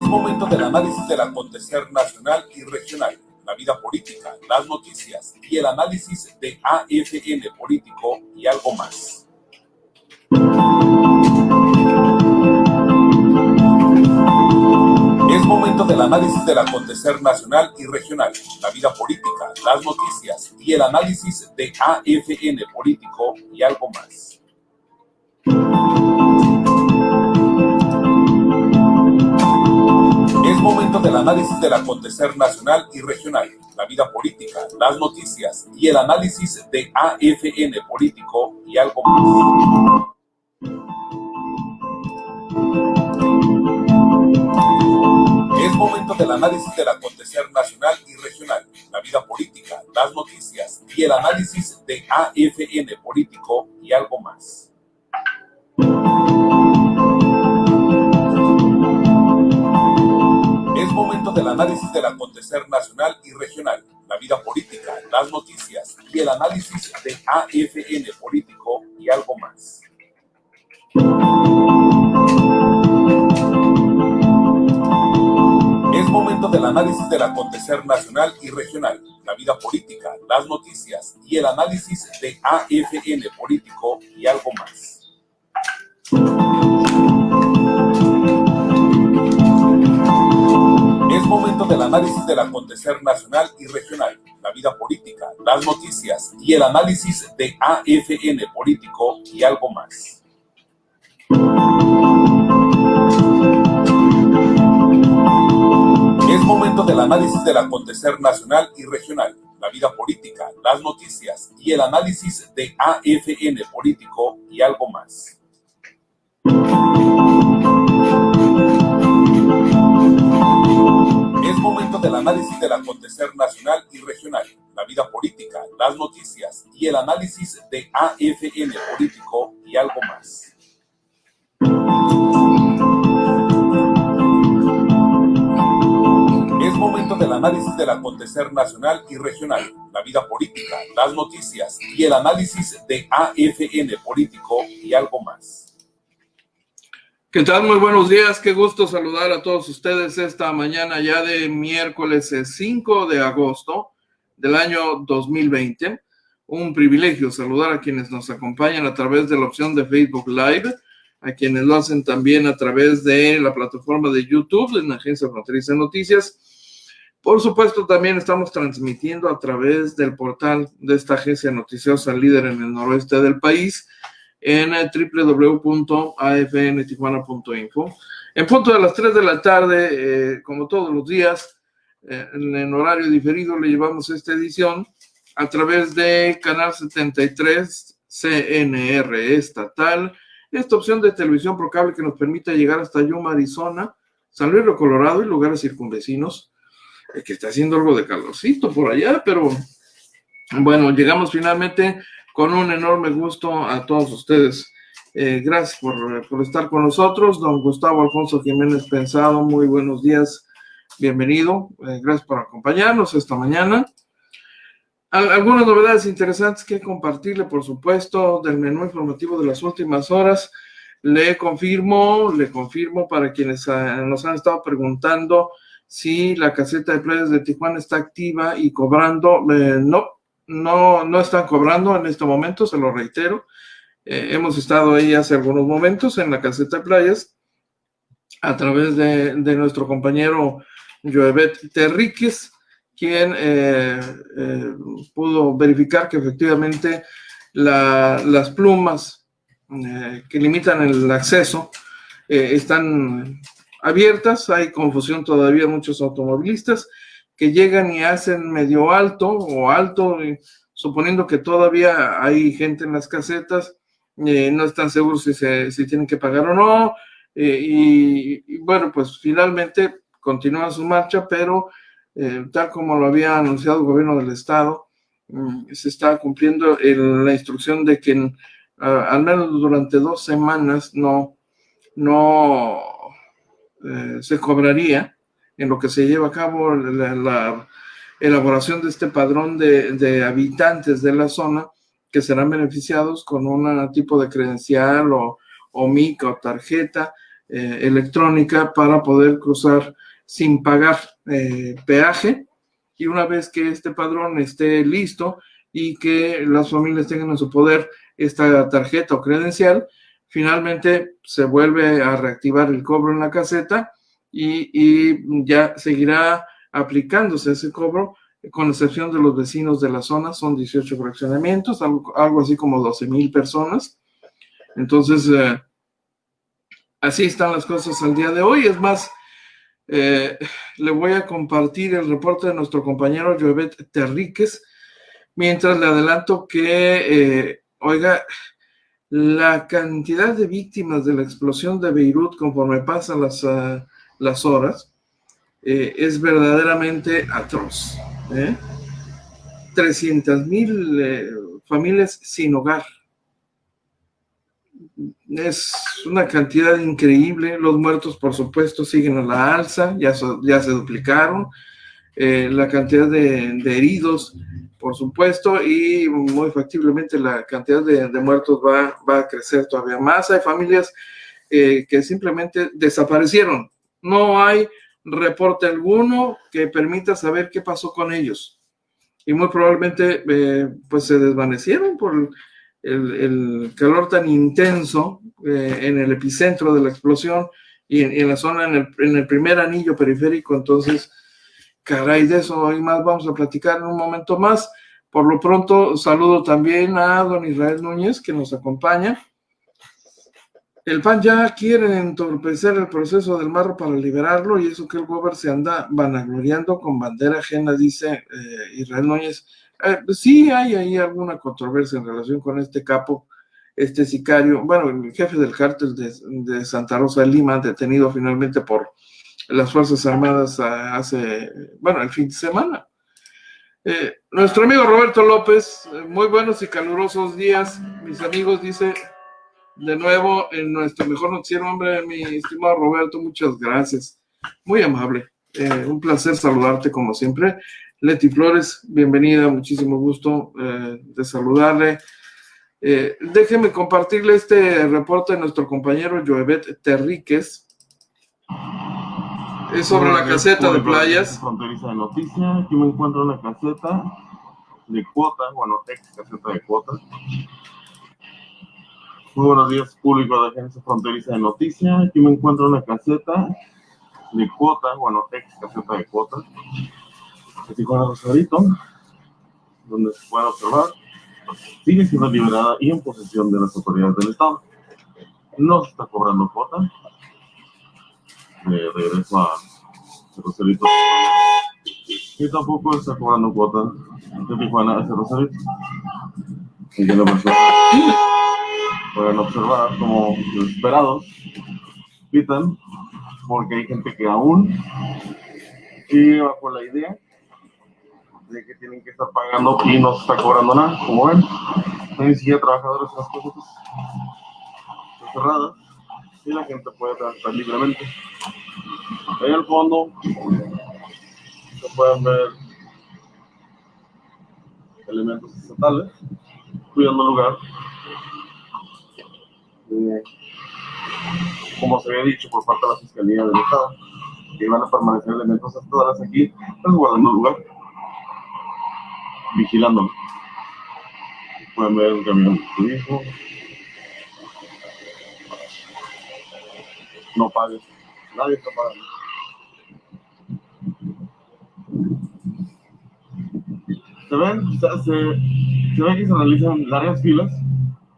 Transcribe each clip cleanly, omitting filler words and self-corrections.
Momento del análisis del acontecer nacional y regional, la vida política, las noticias y el análisis de AFN Político y algo más. Es momento del análisis del acontecer nacional y regional, la vida política, las noticias y el análisis de AFN Político y algo más. Es momento del análisis del acontecer nacional y regional, la vida política, las noticias y el análisis de AFN Político y algo más. Es momento del análisis del acontecer nacional y regional, la vida política, las noticias y el análisis de AFN Político y algo más. Es momento del análisis del acontecer nacional y regional, la vida política, las noticias y el análisis de AFN Político y algo más. Es momento del análisis del acontecer nacional y regional, la vida política, las noticias y el análisis de AFN Político y algo más. Es momento del análisis del acontecer nacional y regional, la vida política, las noticias y el análisis de AFN Político y algo más. Es momento del análisis del acontecer nacional y regional, la vida política, las noticias y el análisis de AFN Político y algo más. Es momento del análisis del acontecer nacional y regional, la vida política, las noticias y el análisis de AFN Político y algo más. Es momento del análisis del acontecer nacional y regional, la vida política, las noticias y el análisis de AFN Político y algo más. ¿Qué tal? Muy buenos días, qué gusto saludar a todos ustedes esta mañana ya de miércoles 5 de agosto del año 2020. Un privilegio saludar a quienes nos acompañan a través de la opción de Facebook Live, a quienes lo hacen también a través de la plataforma de YouTube de la Agencia Fronteriza de Noticias. Por supuesto, también estamos transmitiendo a través del portal de esta agencia noticiosa líder en el noroeste del país, en www.afntijuana.info. En punto de las 3 de la tarde, como todos los días, en horario diferido, le llevamos esta edición a través de Canal 73 CNR estatal, esta opción de televisión por cable que nos permite llegar hasta Yuma, Arizona, San Luis Río Colorado y lugares circunvecinos, que está haciendo algo de calorcito por allá, pero bueno, llegamos finalmente con un enorme gusto a todos ustedes. Gracias por estar con nosotros. Don Gustavo Alfonso Jiménez Pensado, muy buenos días, bienvenido. Gracias por acompañarnos esta mañana. Algunas novedades interesantes que compartirle, por supuesto, del menú informativo de las últimas horas. Le confirmo para quienes nos han estado preguntando si la caseta de playas de Tijuana está activa y cobrando. No están cobrando en este momento, se lo reitero. Hemos estado ahí hace algunos momentos en la caseta de playas a través de nuestro compañero Joebet Terríquez, quien pudo verificar que efectivamente las plumas que limitan el acceso están abiertas. Hay confusión todavía, muchos automovilistas que llegan y hacen medio alto, suponiendo que todavía hay gente en las casetas, no están seguros si tienen que pagar o no, y bueno, pues finalmente continúa su marcha, pero tal como lo había anunciado el gobierno del estado, se está cumpliendo la instrucción de que al menos durante 2 semanas no se cobraría en lo que se lleva a cabo la elaboración de este padrón de habitantes de la zona que serán beneficiados con un tipo de credencial o mica o tarjeta electrónica para poder cruzar sin pagar peaje, y una vez que este padrón esté listo y que las familias tengan en su poder esta tarjeta o credencial, finalmente se vuelve a reactivar el cobro en la caseta y ya seguirá aplicándose ese cobro, con excepción de los vecinos de la zona. Son 18 fraccionamientos, algo así como 12,000 personas. Entonces, así están las cosas al día de hoy. Es más, le voy a compartir el reporte de nuestro compañero Joebet Terríquez, mientras le adelanto que, oiga, la cantidad de víctimas de la explosión de Beirut conforme pasan las horas es verdaderamente atroz. 300,000 familias sin hogar. Es una cantidad increíble. Los muertos, por supuesto, siguen a la alza, ya se duplicaron. La cantidad de heridos, por supuesto, y muy factiblemente la cantidad de muertos va a crecer todavía más. Hay familias que simplemente desaparecieron. No hay reporte alguno que permita saber qué pasó con ellos. Y muy probablemente pues se desvanecieron por el calor tan intenso en el epicentro de la explosión y en la zona, en el primer anillo periférico. Entonces, caray, de eso y más vamos a platicar en un momento más. Por lo pronto, saludo también a don Israel Núñez, que nos acompaña. El PAN ya quiere entorpecer el proceso del Marro para liberarlo, y eso que el gobernador se anda vanagloriando con bandera ajena, dice Israel Núñez. Sí hay ahí alguna controversia en relación con este capo, este sicario, bueno, el jefe del cártel de Santa Rosa de Lima, detenido finalmente por las Fuerzas Armadas el fin de semana. Nuestro amigo Roberto López, muy buenos y calurosos días, mis amigos, dice de nuevo en nuestro mejor noticiero. Hombre, mi estimado Roberto, muchas gracias, muy amable, un placer saludarte como siempre. Leti Flores, bienvenida, muchísimo gusto de saludarle. Déjeme compartirle este reporte de nuestro compañero Joebet Terríquez. Es sobre la caseta de playas. Fronteriza de noticias. Aquí me encuentro una caseta de cuota, bueno, ex caseta de cuota. Muy buenos días, público de Agencia Fronteriza de Noticias. Aquí me encuentro una caseta de cuota, bueno, ex caseta de cuota. De Tijuana Rosarito, donde se puede observar, sigue siendo liberada y en posesión de las autoridades del Estado. No se está cobrando cuota. De regreso a Rosarito. Y tampoco se está cobrando cuota de Tijuana hacia Rosarito. Y que las personas pueden observar como desesperados pitan, porque hay gente que aún sigue bajo la idea de que tienen que estar pagando y no se está cobrando nada. Como ven, no hay ni siquiera trabajadores en las cosas cerradas y la gente puede transitar libremente. Ahí al fondo se pueden ver elementos estatales cuidando el lugar. Como se había dicho por parte de la Fiscalía del Estado, que iban a permanecer elementos estatales aquí resguardando el lugar, vigilándolo. Pueden ver un camión de hijo. No pagues, nadie está pagando. Se ve que se realizan largas filas,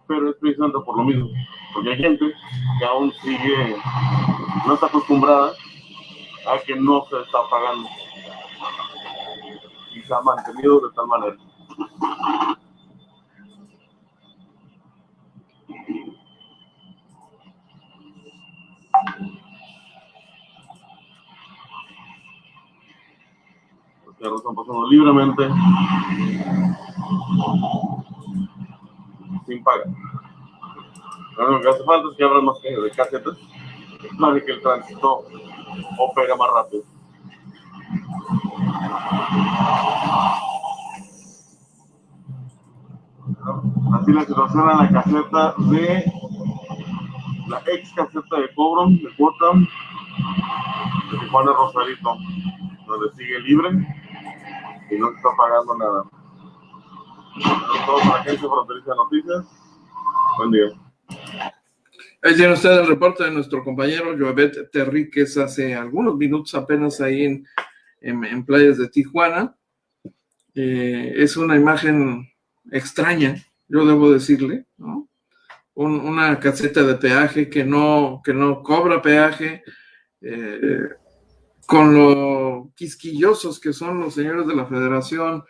pero es precisamente por lo mismo, porque hay gente que aún no está acostumbrada a que no se está pagando y se ha mantenido de tal manera. Los carros están pasando libremente sin pagar. Lo que hace falta es que abran más de casetas para que el tránsito opere más rápido. Así la situación en la caseta de la ex caseta de cobro de cuota de Tijuana Rosarito, donde sigue libre y no se está pagando nada. Todo para la Agencia Fronteriza de Noticias. Buen día. Ahí tiene usted el reporte de nuestro compañero Joabet Terríquez hace algunos minutos apenas ahí en playas de Tijuana. Es una imagen extraña, yo debo decirle, ¿no? Una caseta de peaje que no cobra peaje, con lo quisquillosos que son los señores de la Federación,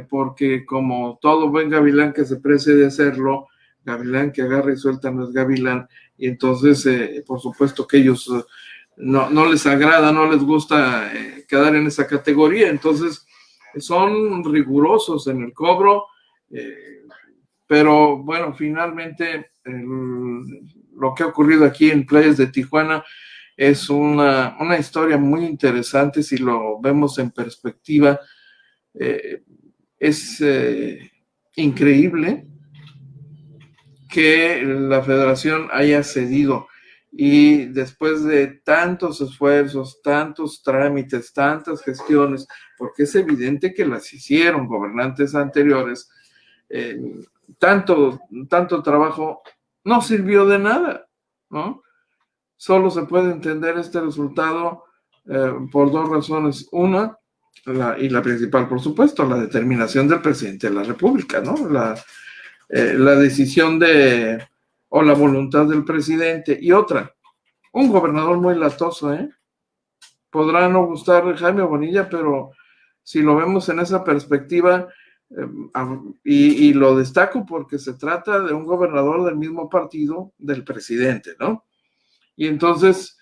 porque como todo buen gavilán que se precie de hacerlo, gavilán que agarra y suelta no es gavilán, y entonces por supuesto que ellos no les agrada, no les gusta quedar en esa categoría, entonces son rigurosos en el cobro, pero bueno, finalmente lo que ha ocurrido aquí en playas de Tijuana es una historia muy interesante si lo vemos en perspectiva. Es increíble que la Federación haya cedido y después de tantos esfuerzos, tantos trámites, tantas gestiones, porque es evidente que las hicieron gobernantes anteriores, tanto trabajo no sirvió de nada, ¿no? Solo se puede entender este resultado por dos razones. Una, y la principal, por supuesto, la determinación del presidente de la República, ¿no? La decisión o la voluntad del presidente. Y otra, un gobernador muy latoso, ¿eh? Podrá no gustar Jaime Bonilla, pero si lo vemos en esa perspectiva, y lo destaco porque se trata de un gobernador del mismo partido del presidente, ¿no? Y entonces,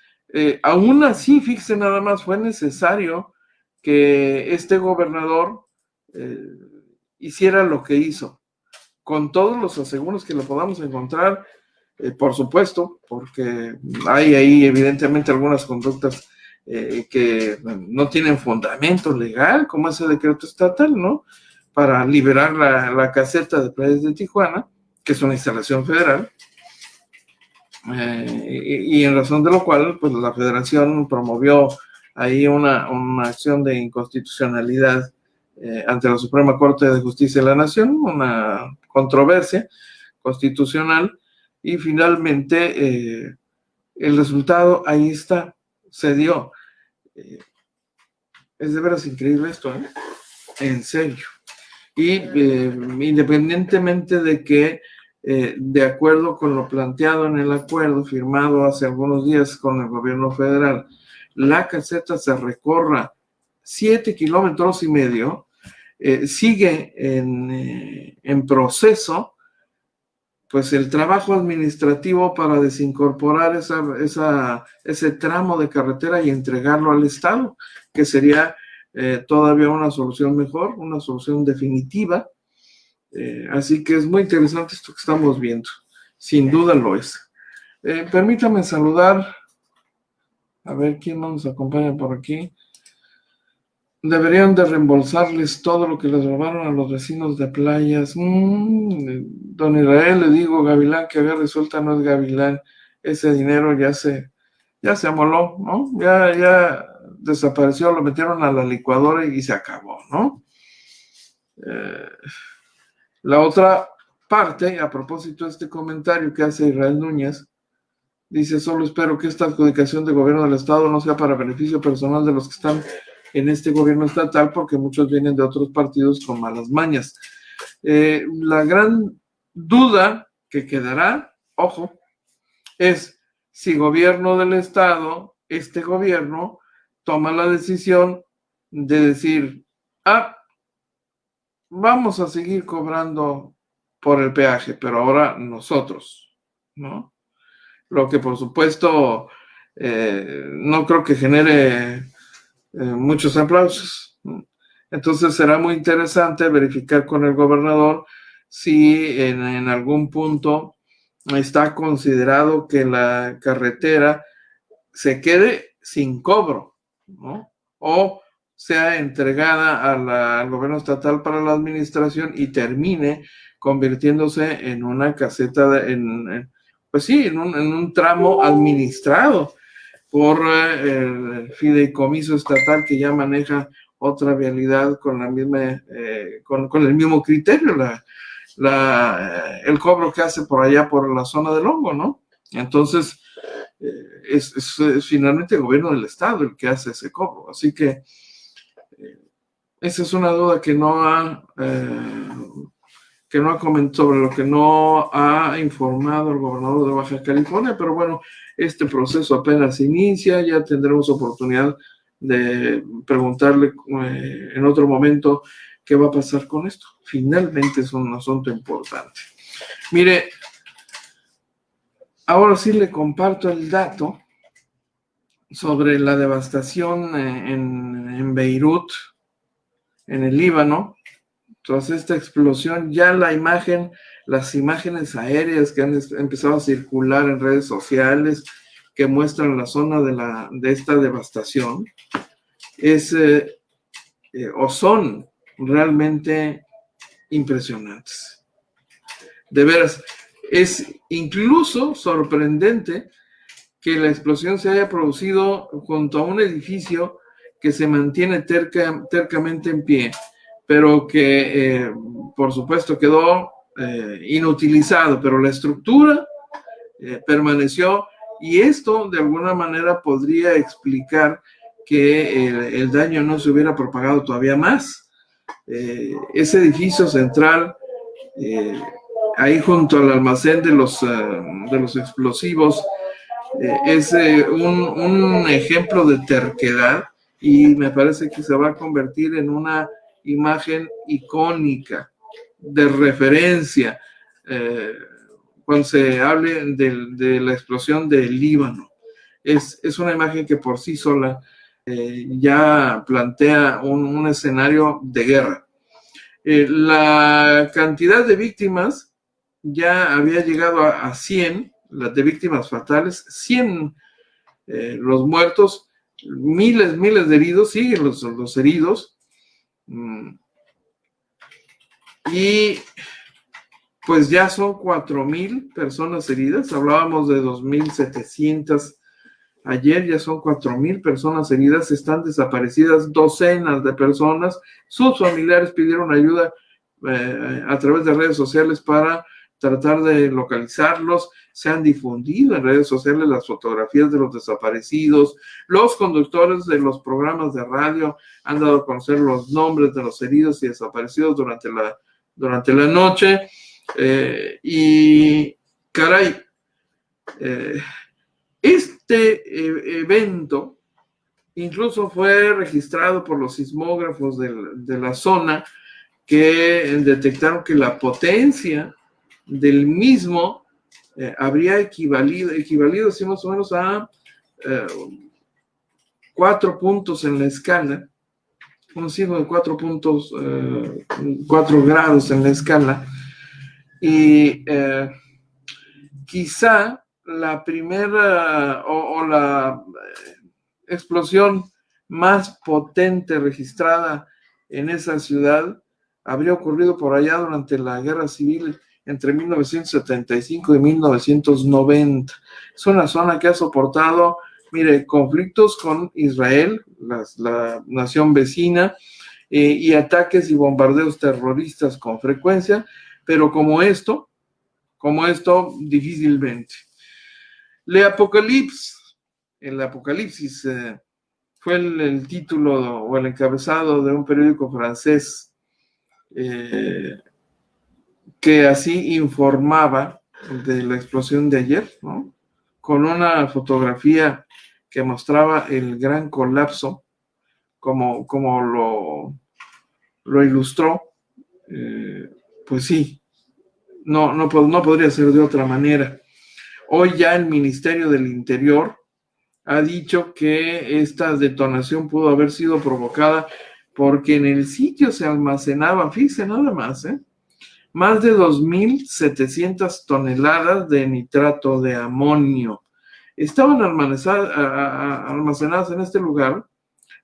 aún así, fíjese nada más, fue necesario que este gobernador hiciera lo que hizo, con todos los aseguros que lo podamos encontrar, por supuesto, porque hay ahí evidentemente algunas conductas que no tienen fundamento legal, como ese decreto estatal, ¿no? Para liberar la caseta de playas de Tijuana, que es una instalación federal, y en razón de lo cual, pues la Federación promovió ahí una acción de inconstitucionalidad ante la Suprema Corte de Justicia de la Nación, una controversia constitucional, y finalmente el resultado ahí está, se dio. Es de veras increíble esto, ¿eh? En serio. Y independientemente de que, de acuerdo con lo planteado en el acuerdo firmado hace algunos días con el gobierno federal, la caseta se recorra 7,5 kilómetros, sigue en proceso pues el trabajo administrativo para desincorporar ese tramo de carretera y entregarlo al Estado, que sería todavía una solución mejor, una solución definitiva. Así que es muy interesante esto que estamos viendo, sin duda lo es. Permítame saludar, a ver quién nos acompaña por aquí. Deberían de reembolsarles todo lo que les robaron a los vecinos de playas. Don Israel, le digo, gavilán que había resuelta no es gavilán. Ese dinero ya se amoló, ¿no? Ya desapareció, lo metieron a la licuadora y se acabó, ¿no? La otra parte, a propósito de este comentario que hace Israel Núñez, dice: solo espero que esta adjudicación de gobierno del Estado no sea para beneficio personal de los que están en este gobierno estatal, porque muchos vienen de otros partidos con malas mañas. La gran duda que quedará, ojo, es si gobierno del Estado, este gobierno, toma la decisión de decir, vamos a seguir cobrando por el peaje, pero ahora nosotros, ¿no? Lo que por supuesto no creo que genere muchos aplausos. Entonces será muy interesante verificar con el gobernador si en algún punto está considerado que la carretera se quede sin cobro, ¿no? O sea entregada al gobierno estatal para la administración y termine convirtiéndose en una caseta, pues sí, en un tramo administrado por el fideicomiso estatal que ya maneja otra vialidad con la misma, con el mismo criterio, el cobro que hace por allá por la zona del Hongo, ¿no? Entonces, es finalmente el gobierno del estado el que hace ese cobro. Así que esa es una duda que no ha comentado, sobre lo que no ha informado el gobernador de Baja California, pero bueno, este proceso apenas inicia, ya tendremos oportunidad de preguntarle en otro momento qué va a pasar con esto. Finalmente es un asunto importante. Mire, ahora sí le comparto el dato sobre la devastación en Beirut, en el Líbano. Tras esta explosión, ya las imágenes aéreas que han empezado a circular en redes sociales que muestran la zona de esta devastación, o son realmente impresionantes. De veras, es incluso sorprendente que la explosión se haya producido junto a un edificio que se mantiene tercamente en pie, pero que por supuesto quedó inutilizado, pero la estructura permaneció, y esto de alguna manera podría explicar que el daño no se hubiera propagado todavía más. Ese edificio central, ahí junto al almacén de los explosivos, es un ejemplo de terquedad, y me parece que se va a convertir en una imagen icónica de referencia cuando se hable de la explosión del Líbano. Es una imagen que por sí sola ya plantea un escenario de guerra. La cantidad de víctimas ya había llegado a 100, las de víctimas fatales, 100 los muertos, miles de heridos, siguen los heridos, y pues ya son 4,000 personas heridas. Hablábamos de 2,700 ayer, ya son 4,000 personas heridas, están desaparecidas docenas de personas. Sus familiares pidieron ayuda a través de redes sociales para tratar de localizarlos. Se han difundido en redes sociales las fotografías de los desaparecidos. Los conductores de los programas de radio han dado a conocer los nombres de los heridos y desaparecidos durante la noche. Y caray, este evento incluso fue registrado por los sismógrafos de la zona, que detectaron que la potencia del mismo habría equivalido así más o menos a 4 puntos en la escala, un sismo de 4 puntos, 4 grados en la escala, y quizá la primera o la explosión más potente registrada en esa ciudad habría ocurrido por allá durante la Guerra Civil entre 1975 y 1990. Es una zona que ha soportado, mire, conflictos con Israel, la nación vecina, y ataques y bombardeos terroristas con frecuencia, pero como esto difícilmente. El Apocalipsis fue el título o el encabezado de un periódico francés que así informaba de la explosión de ayer, ¿no? Con una fotografía que mostraba el gran colapso, como lo ilustró. Pues sí, no podría ser de otra manera. Hoy ya el Ministerio del Interior ha dicho que esta detonación pudo haber sido provocada porque en el sitio se almacenaban, fíjense nada más, más de 2,700 toneladas de nitrato de amonio. Estaban almacenadas en este lugar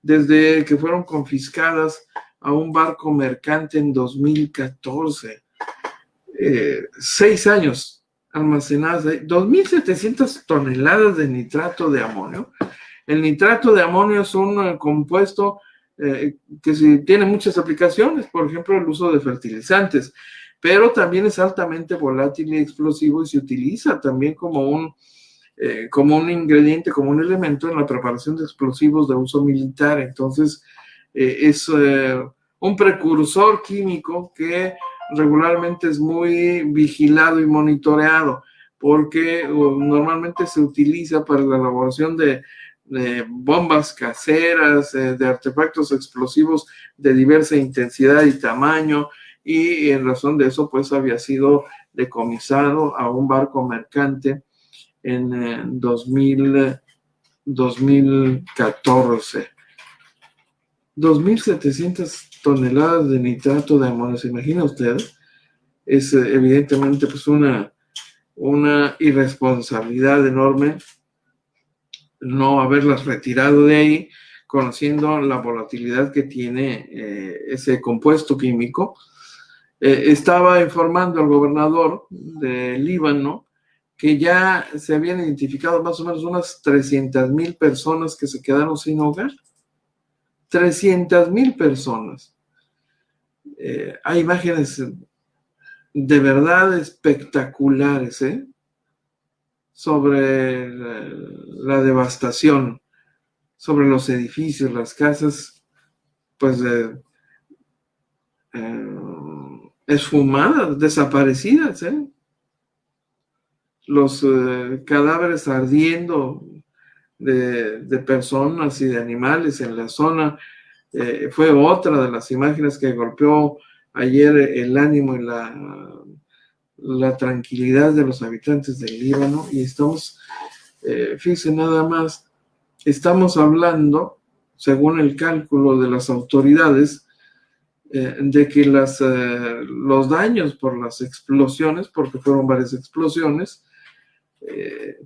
desde que fueron confiscadas a un barco mercante en 2014. 6 años almacenadas ahí, 2.700 toneladas de nitrato de amonio. El nitrato de amonio es un compuesto que tiene muchas aplicaciones, por ejemplo, el uso de fertilizantes, pero también es altamente volátil y explosivo y se utiliza también como un ingrediente, como un elemento en la preparación de explosivos de uso militar. Entonces, es un precursor químico que regularmente es muy vigilado y monitoreado, porque normalmente se utiliza para la elaboración de bombas caseras, de artefactos explosivos de diversa intensidad y tamaño, y en razón de eso, pues había sido decomisado a un barco mercante en 2014. 2.700 toneladas de nitrato de amonio, ¿se imagina usted? Es evidentemente pues una irresponsabilidad enorme no haberlas retirado de ahí, conociendo la volatilidad que tiene ese compuesto químico. Estaba informando al gobernador de Líbano que ya se habían identificado más o menos unas 300,000 personas que se quedaron sin hogar. 300,000 personas. Hay imágenes de verdad espectaculares, sobre la devastación, sobre los edificios, las casas, pues esfumadas, desaparecidas, los cadáveres ardiendo de personas y de animales en la zona. Fue otra de las imágenes que golpeó ayer el ánimo y la tranquilidad de los habitantes del Líbano. Y estamos, fíjense nada más, estamos hablando, según el cálculo de las autoridades, de que los daños por las explosiones, porque fueron varias explosiones,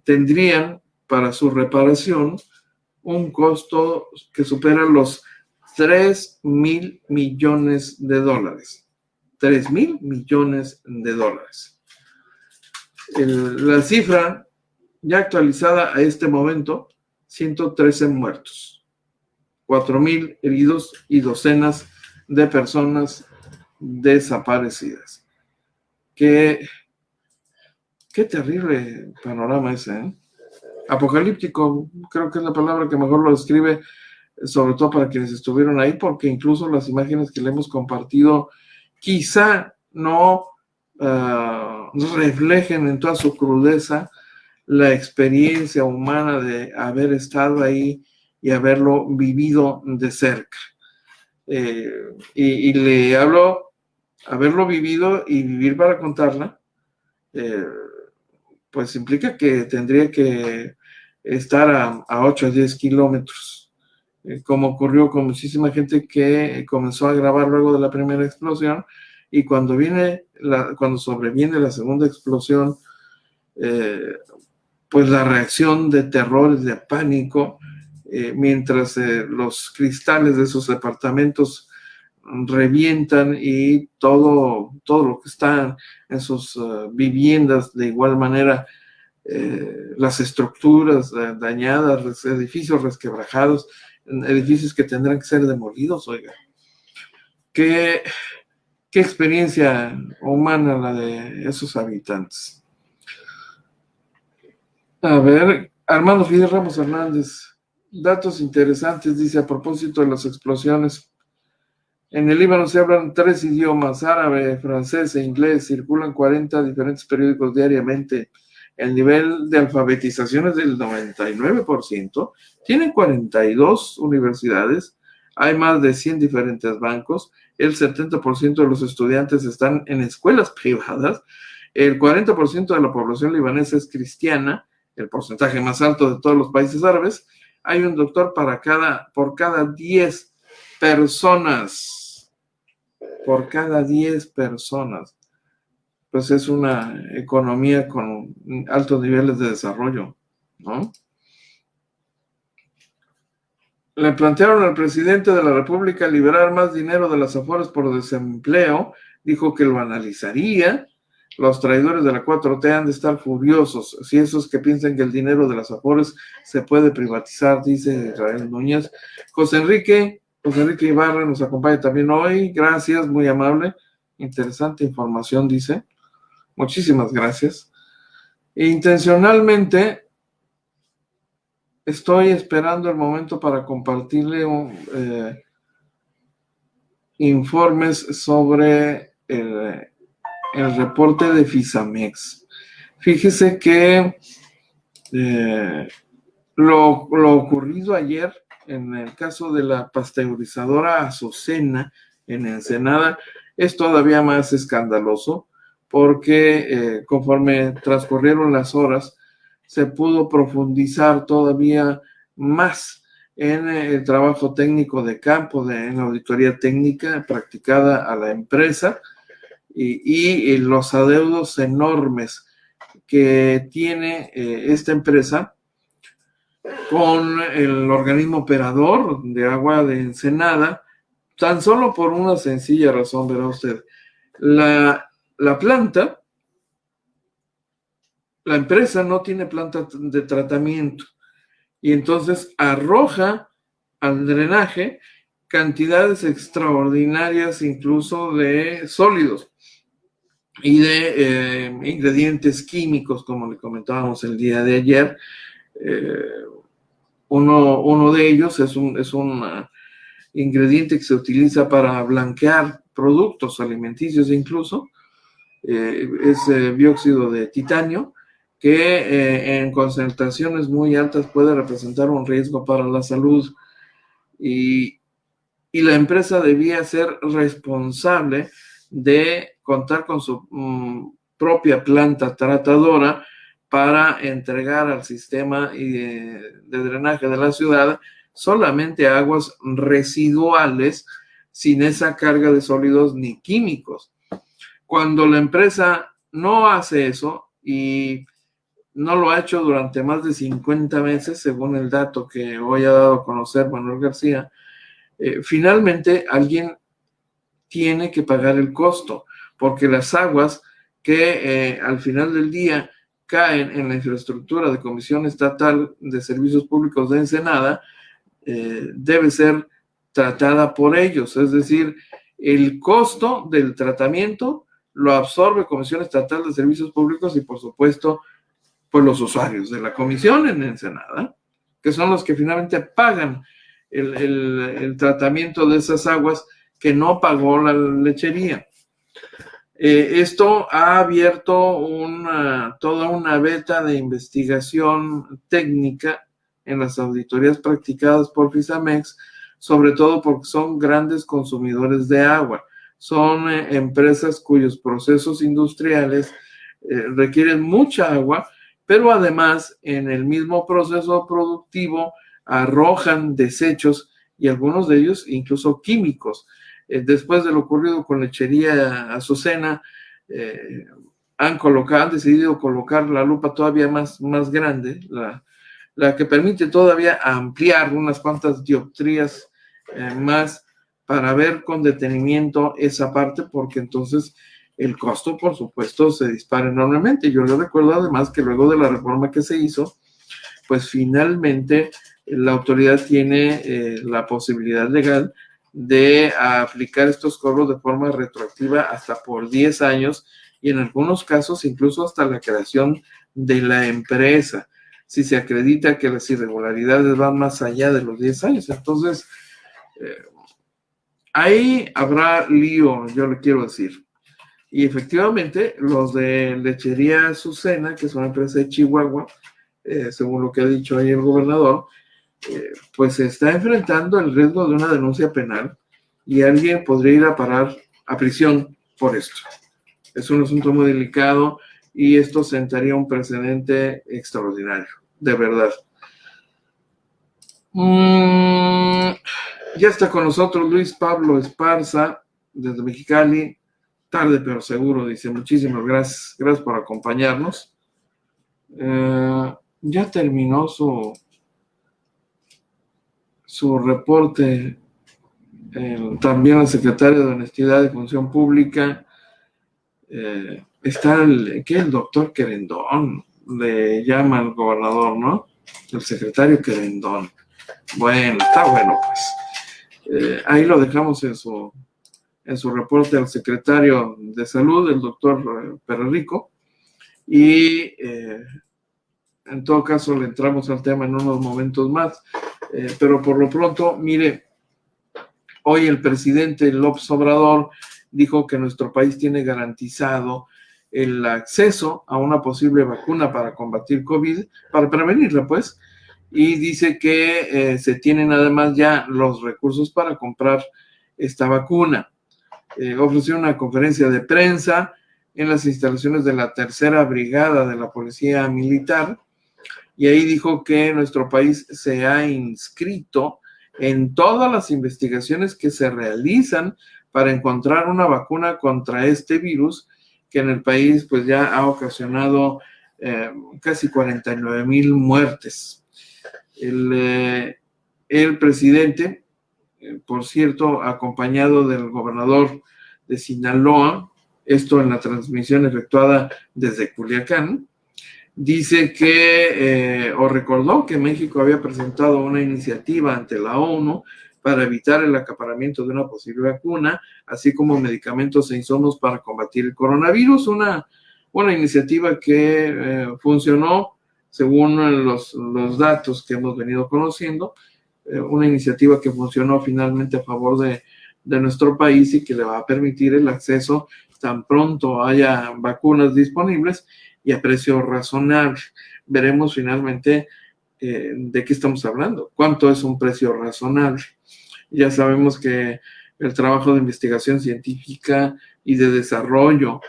tendrían para su reparación un costo que supera los 3,000 millones de dólares. 3,000 millones de dólares. La cifra ya actualizada a este momento, 113 muertos, 4,000 heridos y docenas de personas desaparecidas. Qué terrible panorama ese, apocalíptico, creo que es la palabra que mejor lo describe, sobre todo para quienes estuvieron ahí, porque incluso las imágenes que le hemos compartido quizá no reflejen en toda su crudeza la experiencia humana de haber estado ahí y haberlo vivido de cerca. Y le hablo, haberlo vivido y vivir para contarla, pues implica que tendría que estar a 8 a 10 kilómetros, como ocurrió con muchísima gente que comenzó a grabar luego de la primera explosión, y cuando sobreviene la segunda explosión, pues la reacción de terror, de pánico, mientras los cristales de esos departamentos revientan y todo lo que está en sus viviendas, de igual manera, las estructuras dañadas, los edificios resquebrajados, edificios que tendrán que ser demolidos. Oiga, qué experiencia humana la de esos habitantes. A ver, Armando Fidel Ramos Hernández, datos interesantes, dice, a propósito de las explosiones. En el Líbano se hablan 3 idiomas, árabe, francés e inglés, circulan 40 diferentes periódicos diariamente. El nivel de alfabetización es del 99%, tienen 42 universidades, hay más de 100 diferentes bancos, el 70% de los estudiantes están en escuelas privadas, el 40% de la población libanesa es cristiana, el porcentaje más alto de todos los países árabes. Hay un doctor por cada 10 personas. Por cada 10 personas. Pues es una economía con altos niveles de desarrollo, ¿no? Le plantearon al presidente de la República liberar más dinero de las Afores por desempleo. Dijo que lo analizaría. Los traidores de la 4T han de estar furiosos, si esos que piensan que el dinero de las Afores se puede privatizar, dice Israel Núñez. José Enrique Ibarra nos acompaña también hoy, gracias, muy amable, interesante información, dice. Muchísimas gracias. Intencionalmente estoy esperando el momento para compartirle informes sobre el reporte de Fisamex. Fíjese que lo ocurrido ayer en el caso de la pasteurizadora Azucena en Ensenada es todavía más escandaloso porque conforme transcurrieron las horas se pudo profundizar todavía más en el trabajo técnico de campo, en la auditoría técnica practicada a la empresa y los adeudos enormes que tiene esta empresa con el organismo operador de agua de Ensenada, tan solo por una sencilla razón, verá usted. La planta, la empresa no tiene planta de tratamiento y entonces arroja al drenaje cantidades extraordinarias incluso de sólidos y de ingredientes químicos, como le comentábamos el día de ayer. Uno de ellos es un ingrediente que se utiliza para blanquear productos alimenticios incluso, es dióxido de titanio, que en concentraciones muy altas puede representar un riesgo para la salud. Y la empresa debía ser responsable de contar con su propia planta tratadora para entregar al sistema de drenaje de la ciudad solamente aguas residuales sin esa carga de sólidos ni químicos. Cuando la empresa no hace eso y no lo ha hecho durante más de 50 meses, según el dato que hoy ha dado a conocer Manuel García, finalmente alguien tiene que pagar el costo, porque las aguas que al final del día caen en la infraestructura de Comisión Estatal de Servicios Públicos de Ensenada debe ser tratada por ellos, es decir, el costo del tratamiento lo absorbe Comisión Estatal de Servicios Públicos y por supuesto pues los usuarios de la comisión en Ensenada, que son los que finalmente pagan el tratamiento de esas aguas que no pagó la lechería. Esto ha abierto toda una veta de investigación técnica en las auditorías practicadas por Fisamex, sobre todo porque son grandes consumidores de agua. Son empresas cuyos procesos industriales requieren mucha agua, pero además en el mismo proceso productivo arrojan desechos y algunos de ellos incluso químicos. Después de lo ocurrido con Lechería Azucena, han decidido colocar la lupa todavía más grande, la que permite todavía ampliar unas cuantas dioptrías más para ver con detenimiento esa parte, porque entonces el costo, por supuesto, se dispara enormemente. Yo le recuerdo además que luego de la reforma que se hizo, pues finalmente la autoridad tiene la posibilidad legal de aplicar estos cobros de forma retroactiva hasta por 10 años y en algunos casos incluso hasta la creación de la empresa, si se acredita que las irregularidades van más allá de los 10 años. Entonces, ahí habrá lío, yo le quiero decir. Y efectivamente, los de Lechería Azucena, que es una empresa de Chihuahua, según lo que ha dicho ahí el gobernador, pues se está enfrentando el riesgo de una denuncia penal y alguien podría ir a parar a prisión por esto. Es un asunto muy delicado y esto sentaría un precedente extraordinario, de verdad. Ya está con nosotros Luis Pablo Esparza, desde Mexicali. Tarde pero seguro, dice. Muchísimas gracias. Gracias por acompañarnos. Ya terminó su reporte también la secretaria de Honestidad y Función Pública, está el doctor Querendón, le llama al gobernador, ¿no? El secretario Querendón. Bueno, está bueno, pues. Ahí lo dejamos en su reporte al secretario de Salud, el doctor Perrico, y en todo caso le entramos al tema en unos momentos más, pero por lo pronto, mire, hoy el presidente López Obrador dijo que nuestro país tiene garantizado el acceso a una posible vacuna para combatir COVID, para prevenirla, pues, y dice que se tienen además ya los recursos para comprar esta vacuna. Ofreció una conferencia de prensa en las instalaciones de la Tercera Brigada de la Policía Militar, y ahí dijo que nuestro país se ha inscrito en todas las investigaciones que se realizan para encontrar una vacuna contra este virus, que en el país pues ya ha ocasionado casi 49,000 muertes. El presidente, por cierto, acompañado del gobernador de Sinaloa, esto en la transmisión efectuada desde Culiacán, dice que, o recordó que México había presentado una iniciativa ante la ONU para evitar el acaparamiento de una posible vacuna, así como medicamentos e insumos para combatir el coronavirus, una iniciativa que funcionó según los datos que hemos venido conociendo, una iniciativa que funcionó finalmente a favor de nuestro país y que le va a permitir el acceso tan pronto haya vacunas disponibles y a precio razonable. Veremos finalmente de qué estamos hablando, cuánto es un precio razonable. Ya sabemos que el trabajo de investigación científica y de desarrollo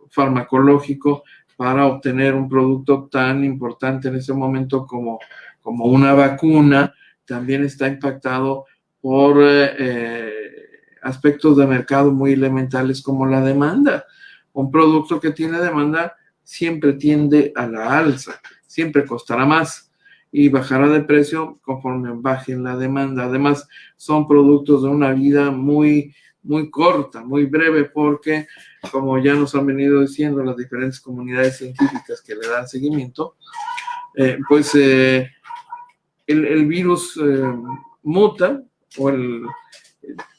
farmacológico para obtener un producto tan importante en ese momento como una vacuna, también está impactado por aspectos de mercado muy elementales como la demanda. Un producto que tiene demanda siempre tiende a la alza, siempre costará más y bajará de precio conforme baje la demanda. Además, son productos de una vida muy, muy corta, muy breve, porque, como ya nos han venido diciendo las diferentes comunidades científicas que le dan seguimiento, pues el virus muta o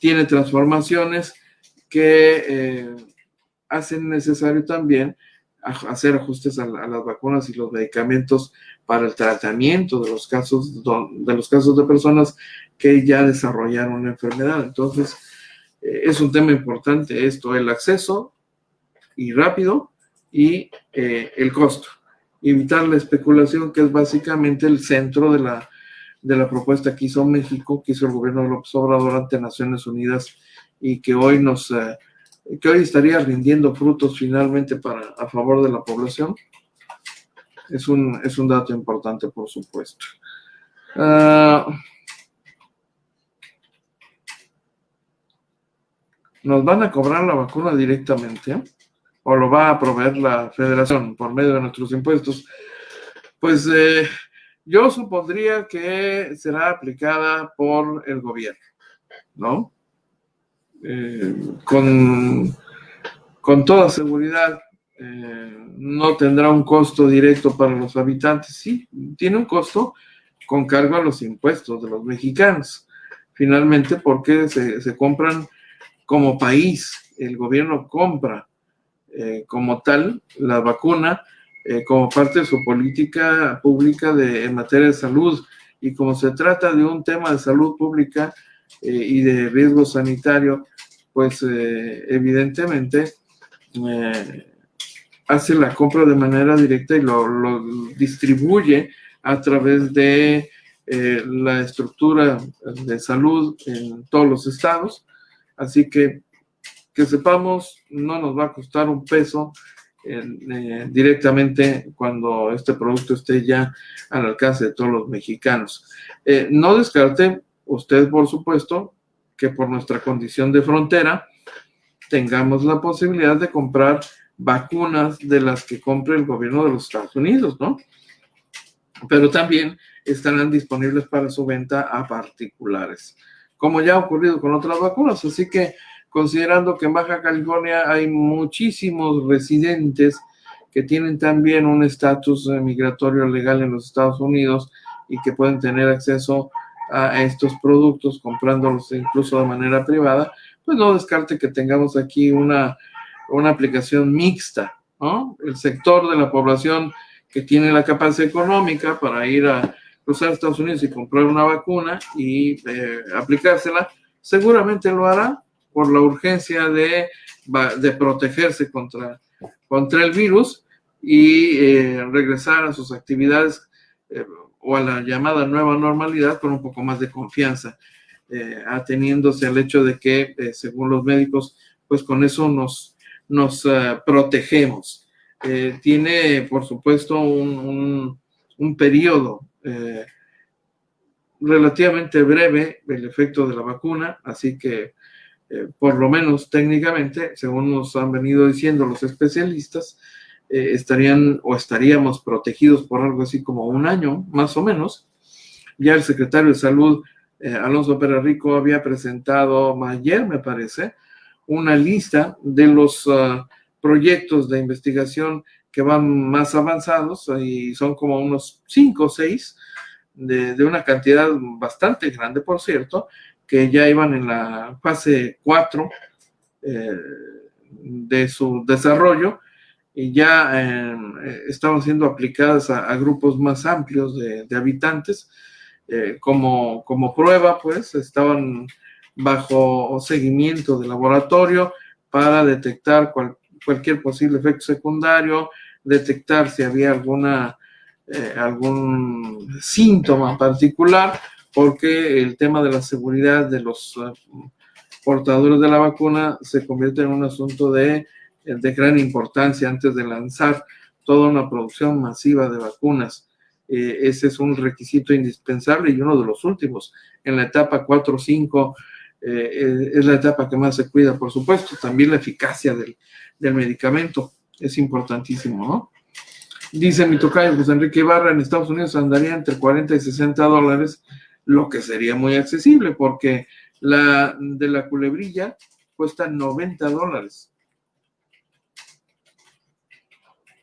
tiene transformaciones que hacen necesario también hacer ajustes a las vacunas y los medicamentos para el tratamiento de los casos de personas que ya desarrollaron una enfermedad. Entonces, es un tema importante esto, el acceso y rápido y el costo. Evitar la especulación, que es básicamente el centro de la propuesta que hizo México, que hizo el gobierno de López Obrador ante Naciones Unidas y que hoy estaría rindiendo frutos finalmente a favor de la población. Es un dato importante, por supuesto. ¿Nos van a cobrar la vacuna directamente o lo va a proveer la Federación por medio de nuestros impuestos? Pues yo supondría que será aplicada por el gobierno, ¿no? Con toda seguridad no tendrá un costo directo para los habitantes. Sí, tiene un costo con cargo a los impuestos de los mexicanos, finalmente, porque se compran como país, el gobierno compra como tal la vacuna como parte de su política pública en materia de salud, y como se trata de un tema de salud pública y de riesgo sanitario, pues evidentemente hace la compra de manera directa y lo distribuye a través de la estructura de salud en todos los estados. Así que sepamos, no nos va a costar un peso directamente cuando este producto esté ya al alcance de todos los mexicanos. No descarte usted, por supuesto, que por nuestra condición de frontera tengamos la posibilidad de comprar vacunas de las que compre el gobierno de los Estados Unidos, ¿no? Pero también estarán disponibles para su venta a particulares, como ya ha ocurrido con otras vacunas. Así que considerando que en Baja California hay muchísimos residentes que tienen también un estatus migratorio legal en los Estados Unidos y que pueden tener acceso a estos productos comprándolos incluso de manera privada, pues no descarte que tengamos aquí una aplicación mixta, ¿no? El sector de la población que tiene la capacidad económica para ir a cruzar a Estados Unidos y comprar una vacuna y aplicársela, seguramente lo hará por la urgencia de protegerse contra el virus y regresar a sus actividades o a la llamada nueva normalidad con un poco más de confianza, ateniéndose al hecho de que, según los médicos, pues con eso nos protegemos. Tiene, por supuesto, un periodo relativamente breve el efecto de la vacuna, así que por lo menos técnicamente, según nos han venido diciendo los especialistas, estaríamos protegidos por algo así como un año, más o menos. Ya el secretario de Salud, Alonso Pérez Rico, había presentado ayer, me parece, una lista de los proyectos de investigación que van más avanzados, y son como unos 5 o 6, de una cantidad bastante grande, por cierto, que ya iban en la fase 4 de su desarrollo, y ya estaban siendo aplicadas a grupos más amplios de habitantes. Como prueba, pues, estaban bajo seguimiento de laboratorio para detectar cualquier posible efecto secundario, detectar si había algún síntoma particular, porque el tema de la seguridad de los portadores de la vacuna se convierte en un asunto de gran importancia antes de lanzar toda una producción masiva de vacunas. Ese es un requisito indispensable y uno de los últimos. En la etapa 4 o 5 es la etapa que más se cuida, por supuesto. También la eficacia del medicamento es importantísimo, ¿no? Dice mi tocayo José Enrique Ibarra, en Estados Unidos andaría entre $40 y $60, lo que sería muy accesible, porque la de la culebrilla cuesta $90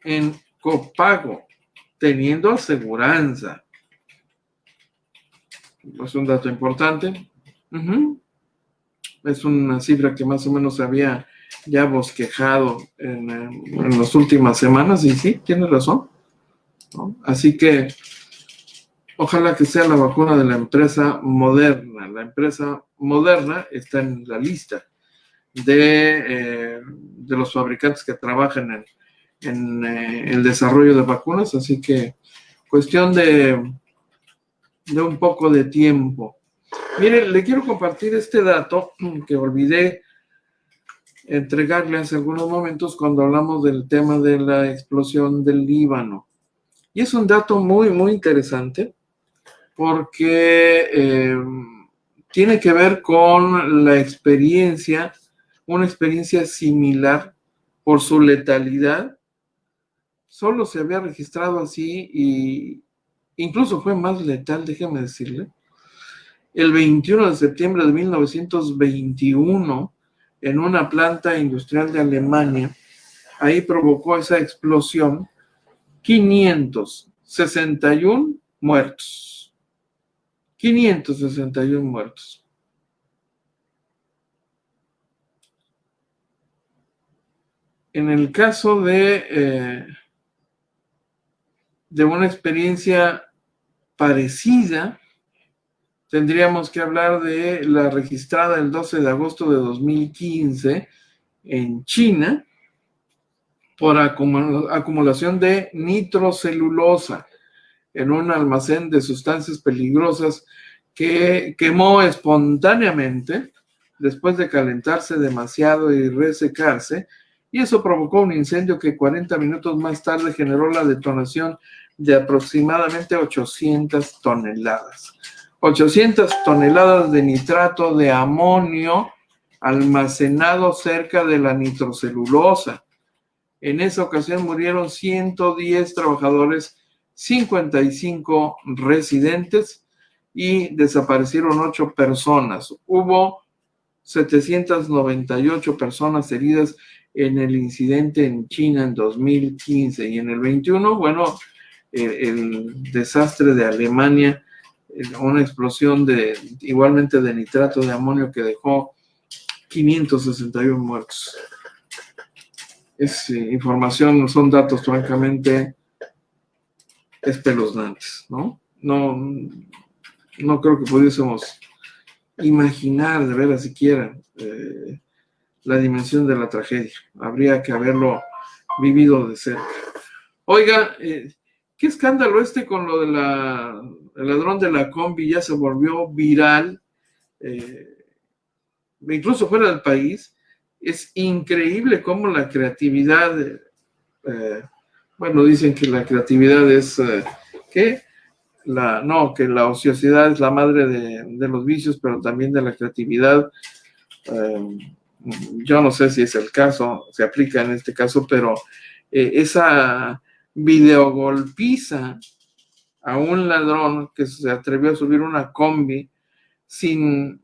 en copago, teniendo aseguranza. Es un dato importante. Es una cifra que más o menos se había ya bosquejado en las últimas semanas, y sí, tiene razón, ¿no? Así que ojalá que sea la vacuna de la empresa Moderna. La empresa Moderna está en la lista de los fabricantes que trabajan en el desarrollo de vacunas, así que cuestión de un poco de tiempo. Mire, le quiero compartir este dato que olvidé entregarle hace algunos momentos cuando hablamos del tema de la explosión del Líbano. Y es un dato muy, muy interesante porque tiene que ver con la experiencia, una experiencia similar por su letalidad. Solo se había registrado así, y incluso fue más letal, déjeme decirle, el 21 de septiembre de 1921, en una planta industrial de Alemania. Ahí provocó esa explosión 561 muertos. 561 muertos. En el caso de una experiencia parecida, tendríamos que hablar de la registrada el 12 de agosto de 2015 en China por acumulación de nitrocelulosa en un almacén de sustancias peligrosas que quemó espontáneamente después de calentarse demasiado y resecarse, y eso provocó un incendio que 40 minutos más tarde generó la detonación de aproximadamente 800 toneladas. 800 toneladas de nitrato de amonio almacenado cerca de la nitrocelulosa. En esa ocasión murieron 110 trabajadores, 55 residentes y desaparecieron 8 personas. Hubo 798 personas heridas en el incidente en China en 2015. Y en el 21, bueno, el desastre de Alemania, una explosión igualmente de nitrato de amonio que dejó 561 muertos. Es información, son datos francamente espeluznantes, ¿no? No creo que pudiésemos imaginar de veras siquiera la dimensión de la tragedia. Habría que haberlo vivido de cerca. Oiga, qué escándalo con lo de el ladrón de la combi, ya se volvió viral, incluso fuera del país. Es increíble cómo la creatividad, bueno, dicen que la creatividad es, que la ociosidad es la madre de los vicios, pero también de la creatividad. Yo no sé si es el caso, se aplica en este caso, pero esa videogolpiza a un ladrón que se atrevió a subir una combi sin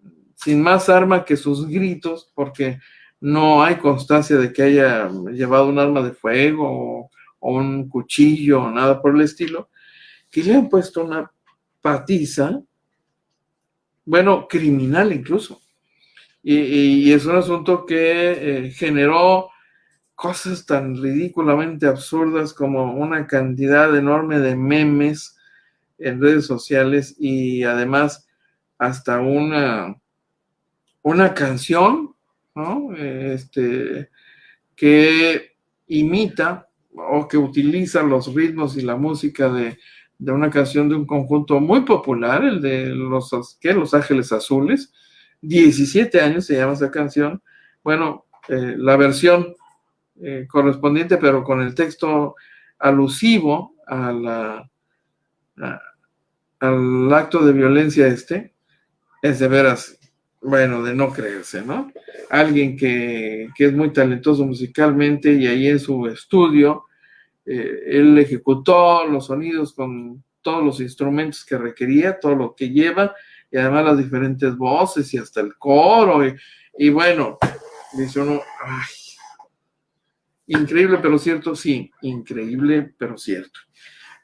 más arma que sus gritos, porque no hay constancia de que haya llevado un arma de fuego o un cuchillo o nada por el estilo, que le han puesto una patiza, bueno, criminal incluso. Y es un asunto que generó cosas tan ridículamente absurdas como una cantidad enorme de memes en redes sociales y además hasta una canción, ¿no? Que imita o que utiliza los ritmos y la música de una canción de un conjunto muy popular, el de Los Ángeles Azules. 17 años se llama esa canción. Bueno, la versión correspondiente, pero con el texto alusivo al acto de violencia es de veras, bueno, de no creerse, ¿no? Alguien que es muy talentoso musicalmente y ahí en su estudio, él ejecutó los sonidos con todos los instrumentos que requería, todo lo que lleva, y además las diferentes voces y hasta el coro, y bueno, dice uno, ay, increíble pero cierto, sí, increíble pero cierto.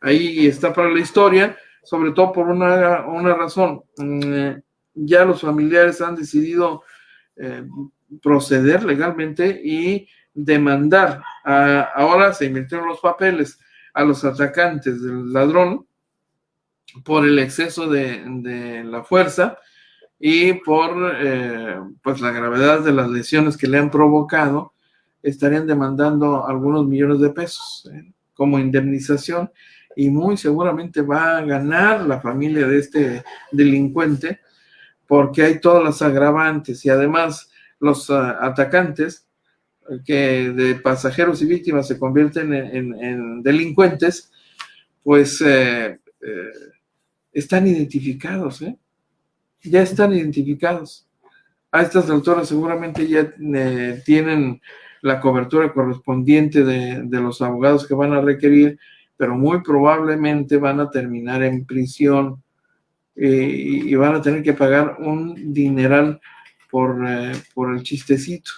Ahí está para la historia, sobre todo por una razón. Ya los familiares han decidido proceder legalmente y demandar. Ahora se invirtieron los papeles a los atacantes del ladrón por el exceso de la fuerza y por pues la gravedad de las lesiones que le han provocado. Estarían demandando algunos millones de pesos como indemnización, y muy seguramente va a ganar la familia de este delincuente, porque hay todas las agravantes y además los atacantes, que de pasajeros y víctimas se convierten en delincuentes, pues están identificados, ya están identificados. A estas alturas seguramente ya tienen la cobertura correspondiente de los abogados que van a requerir, pero muy probablemente van a terminar en prisión y van a tener que pagar un dineral por el chistecito.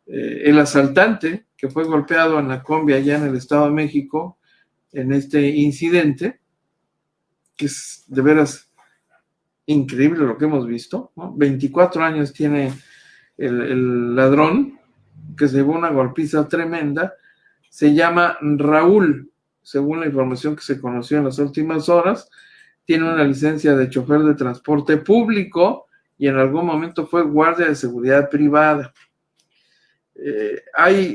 El asaltante que fue golpeado en la combi allá en el Estado de México, en este incidente, que es de veras increíble lo que hemos visto, ¿no? 24 años tiene el ladrón, que se llevó una golpiza tremenda. Se llama Raúl, según la información que se conoció en las últimas horas. Tiene una licencia de chofer de transporte público y en algún momento fue guardia de seguridad privada.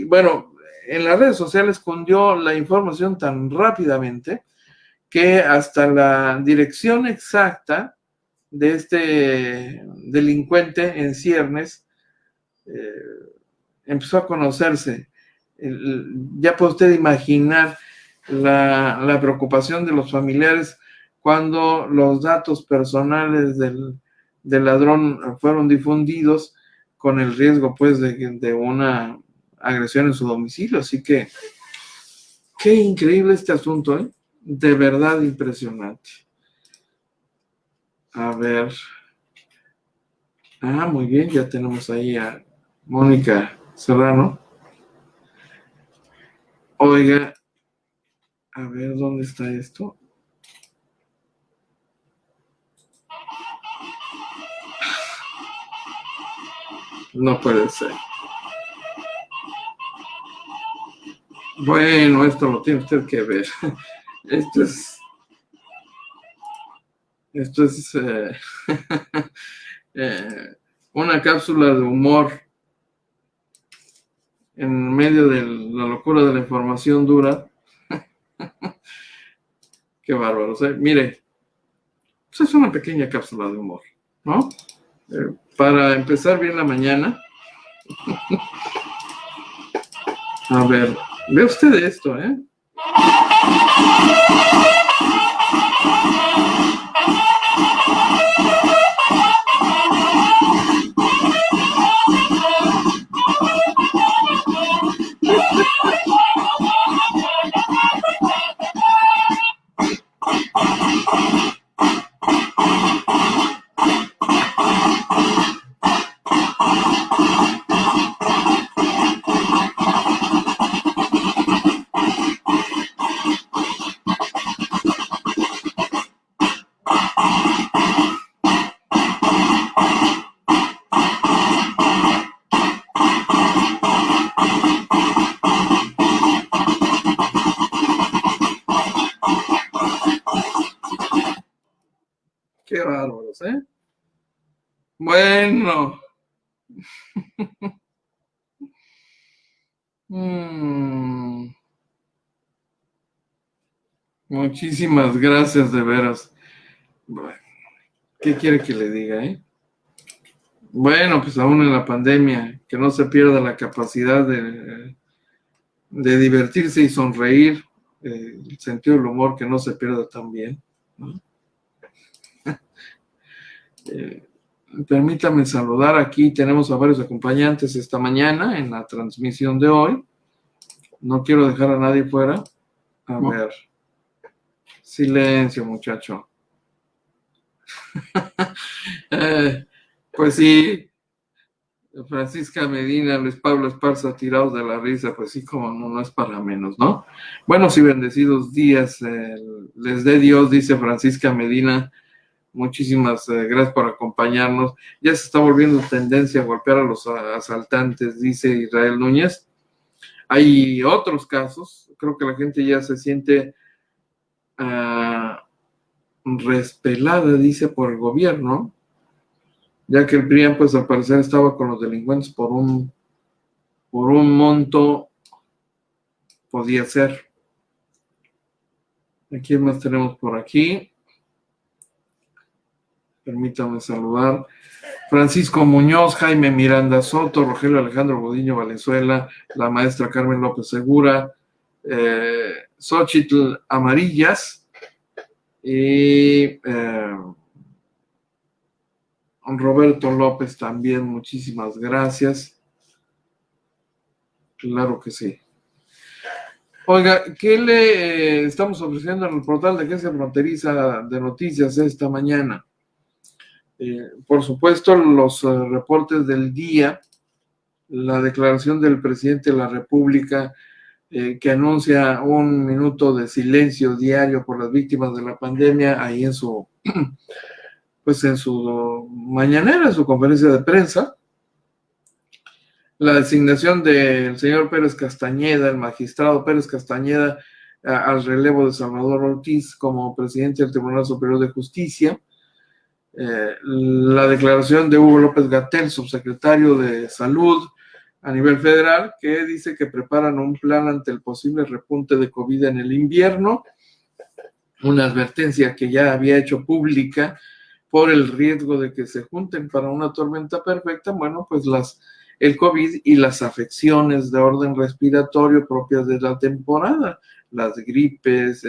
Bueno, en las redes sociales cundió la información tan rápidamente que hasta la dirección exacta de este delincuente en ciernes empezó a conocerse. Ya puede usted imaginar la preocupación de los familiares cuando los datos personales del ladrón fueron difundidos, con el riesgo pues de una agresión en su domicilio. Así que qué increíble este asunto, de verdad impresionante. A ver, Ah, muy bien, ya tenemos ahí a Mónica Serrano. Oiga, a ver, ¿dónde está esto? No puede ser. Bueno, esto lo tiene usted que ver. Esto es una cápsula de humor en medio de la locura de la información dura. Qué bárbaro. Mire, pues es una pequeña cápsula de humor, ¿no? Para empezar bien la mañana. A ver, ve usted esto, ¿eh? Qué bárbaros, ¿eh? Bueno. Muchísimas gracias, de veras. Bueno, ¿qué quiere que le diga, eh? Bueno, pues aún en la pandemia, que no se pierda la capacidad de divertirse y sonreír, el sentido del humor que no se pierda también, ¿no? Permítame saludar, aquí tenemos a varios acompañantes esta mañana en la transmisión de hoy. No quiero dejar a nadie fuera. A ver. Silencio, muchacho. Pues sí, Francisca Medina, Luis Pablo Esparza, tirados de la risa, pues sí, como no es para menos, ¿no? Buenos y bendecidos días, les dé Dios, dice Francisca Medina. Muchísimas gracias por acompañarnos. Ya se está volviendo tendencia a golpear a los asaltantes, dice Israel Núñez. Hay otros casos, creo que la gente ya se siente respelada, dice, por el gobierno, ya que el PRIAN, pues al parecer estaba con los delincuentes por un monto, podía ser. ¿A quién más tenemos por aquí? Permítame saludar. Francisco Muñoz, Jaime Miranda Soto, Rogelio Alejandro Godiño Valenzuela, la maestra Carmen López Segura, Xochitl Amarillas y Roberto López también, muchísimas gracias. Claro que sí. Oiga, ¿qué le estamos ofreciendo en el portal de Agencia Fronteriza de Noticias esta mañana? Por supuesto, los reportes del día, la declaración del presidente de la República que anuncia 1 minuto de silencio diario por las víctimas de la pandemia, ahí en su mañanera, en su conferencia de prensa. La designación del señor Pérez Castañeda, el magistrado Pérez Castañeda, al relevo de Salvador Ortiz como presidente del Tribunal Superior de Justicia. La declaración de Hugo López-Gatell, subsecretario de Salud a nivel federal, que dice que preparan un plan ante el posible repunte de COVID en el invierno, una advertencia que ya había hecho pública por el riesgo de que se junten para una tormenta perfecta. Bueno, pues el COVID y las afecciones de orden respiratorio propias de la temporada, las gripes,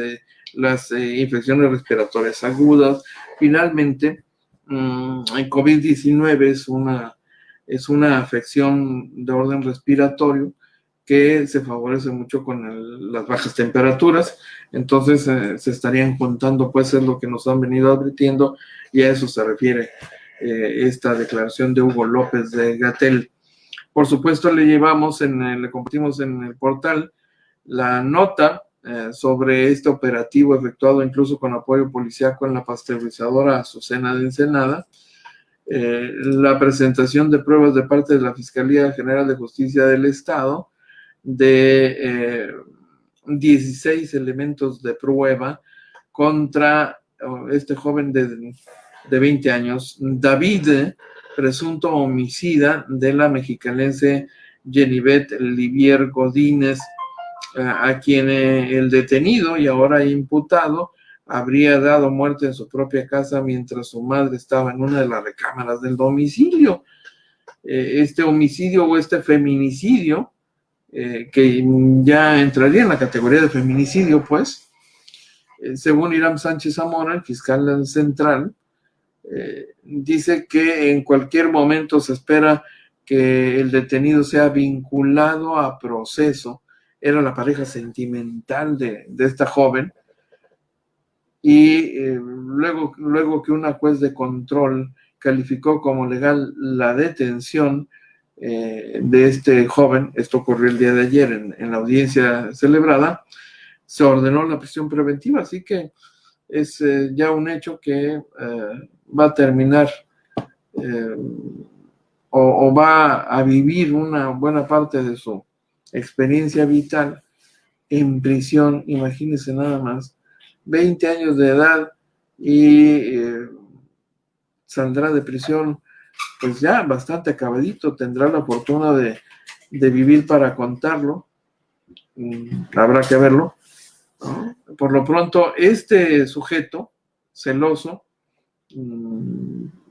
las infecciones respiratorias agudas. Finalmente, el COVID-19 es una afección de orden respiratorio que se favorece mucho con las bajas temperaturas. Entonces se estarían juntando, pues es lo que nos han venido advirtiendo, y a eso se refiere esta declaración de Hugo López de Gatell. Por supuesto, le compartimos en el portal la nota sobre este operativo efectuado incluso con apoyo policíaco en la pasteurizadora Azucena de Ensenada, la presentación de pruebas de parte de la Fiscalía General de Justicia del Estado de 16 elementos de prueba contra este joven de 20 años, David, presunto homicida de la mexicanense Jenibet Livier Godínez, a quien el detenido y ahora imputado habría dado muerte en su propia casa mientras su madre estaba en una de las recámaras del domicilio. Este homicidio o este feminicidio, que ya entraría en la categoría de feminicidio, pues, según Hiram Sánchez Zamora, el fiscal central, dice que en cualquier momento se espera que el detenido sea vinculado a proceso. Era la pareja sentimental de esta joven, y luego que una juez de control calificó como legal la detención de este joven, esto ocurrió el día de ayer en la audiencia celebrada, se ordenó la prisión preventiva, así que es ya un hecho que va a terminar o va a vivir una buena parte de su experiencia vital en prisión. Imagínense nada más, 20 años de edad, y saldrá de prisión pues ya bastante acabadito, tendrá la fortuna de vivir para contarlo. Habrá que verlo, ¿no? Por lo pronto, este sujeto celoso,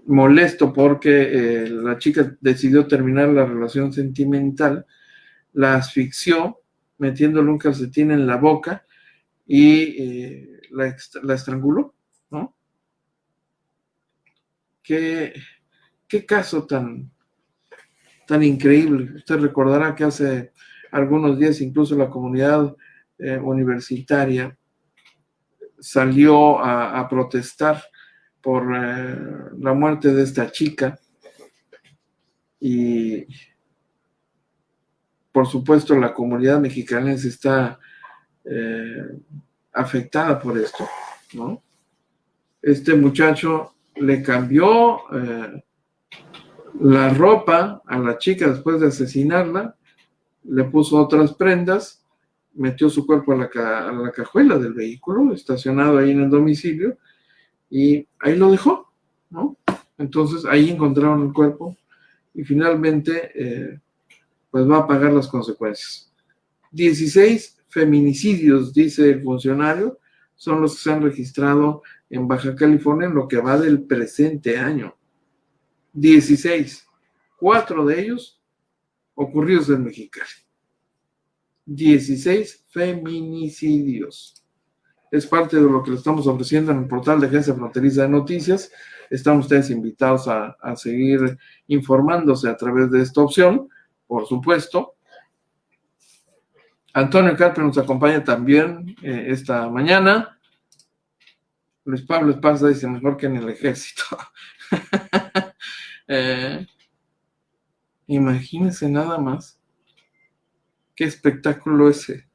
molesto porque la chica decidió terminar la relación sentimental, la asfixió metiéndole un calcetín en la boca y la estranguló, ¿no? ¿Qué caso tan increíble? Usted recordará que hace algunos días incluso la comunidad universitaria salió a protestar por la muerte de esta chica, y por supuesto la comunidad mexicanense está afectada por esto, ¿no? Este muchacho le cambió la ropa a la chica después de asesinarla, le puso otras prendas, metió su cuerpo a la cajuela del vehículo estacionado ahí en el domicilio y ahí lo dejó, ¿no? Entonces ahí encontraron el cuerpo y finalmente pues va a pagar las consecuencias. 16 feminicidios, dice el funcionario, son los que se han registrado en Baja California en lo que va del presente año. 16, 4 de ellos ocurridos en Mexicali. 16 feminicidios. Es parte de lo que le estamos ofreciendo en el portal de Agencia Fronteriza de Noticias. Están ustedes invitados a seguir informándose a través de esta opción, por supuesto. Antonio Carpe nos acompaña también esta mañana. Luis Pablo Esparza dice: mejor que en el ejército. Imagínense nada más qué espectáculo ese,